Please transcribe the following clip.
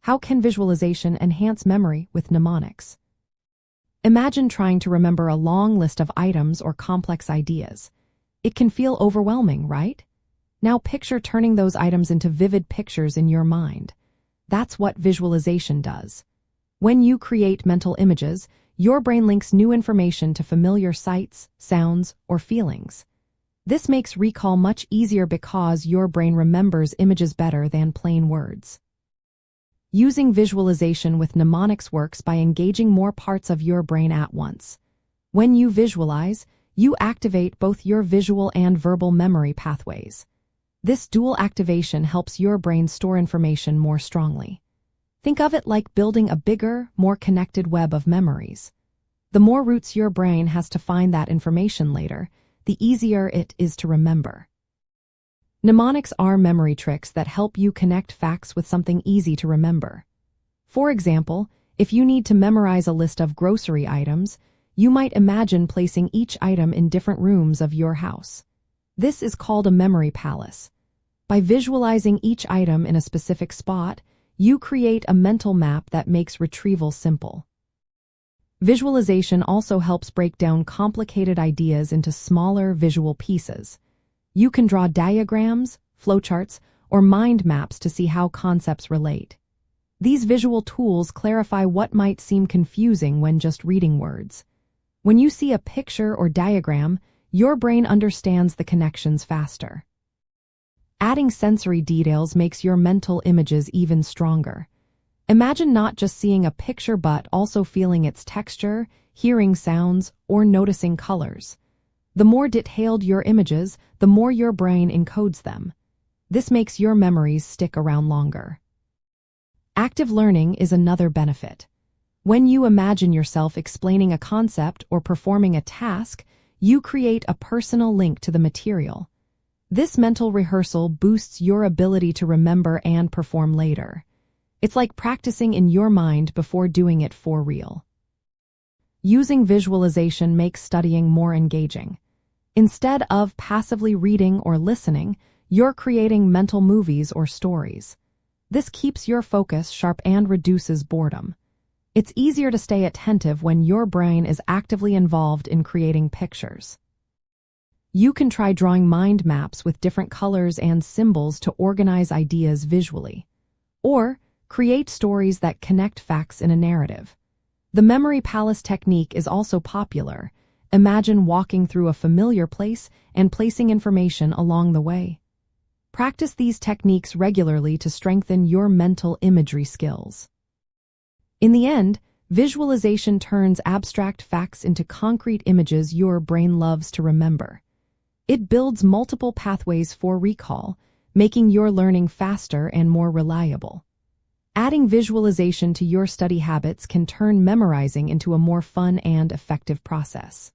How can visualization enhance memory with mnemonics? Imagine trying to remember a long list of items or complex ideas. It can feel overwhelming, right? Now picture turning those items into vivid pictures in your mind. That's what visualization does. When you create mental images, your brain links new information to familiar sights, sounds, or feelings. This makes recall much easier because your brain remembers images better than plain words. Using visualization with mnemonics works by engaging more parts of your brain at once. When you visualize, you activate both your visual and verbal memory pathways. This dual activation helps your brain store information more strongly. Think of it like building a bigger, more connected web of memories. The more routes your brain has to find that information later, the easier it is to remember. Mnemonics are memory tricks that help you connect facts with something easy to remember. For example, if you need to memorize a list of grocery items, you might imagine placing each item in different rooms of your house. This is called a memory palace. By visualizing each item in a specific spot, you create a mental map that makes retrieval simple. Visualization also helps break down complicated ideas into smaller visual pieces. You can draw diagrams, flowcharts, or mind maps to see how concepts relate. These visual tools clarify what might seem confusing when just reading words. When you see a picture or diagram, your brain understands the connections faster. Adding sensory details makes your mental images even stronger. Imagine not just seeing a picture but also feeling its texture, hearing sounds, or noticing colors. The more detailed your images, the more your brain encodes them. This makes your memories stick around longer. Active learning is another benefit. When you imagine yourself explaining a concept or performing a task, you create a personal link to the material. This mental rehearsal boosts your ability to remember and perform later. It's like practicing in your mind before doing it for real. Using visualization makes studying more engaging. Instead of passively reading or listening, you're creating mental movies or stories. This keeps your focus sharp and reduces boredom. It's easier to stay attentive when your brain is actively involved in creating pictures. You can try drawing mind maps with different colors and symbols to organize ideas visually. Or create stories that connect facts in a narrative. The memory palace technique is also popular. Imagine walking through a familiar place and placing information along the way. Practice these techniques regularly to strengthen your mental imagery skills. In the end, visualization turns abstract facts into concrete images your brain loves to remember. It builds multiple pathways for recall, making your learning faster and more reliable. Adding visualization to your study habits can turn memorizing into a more fun and effective process.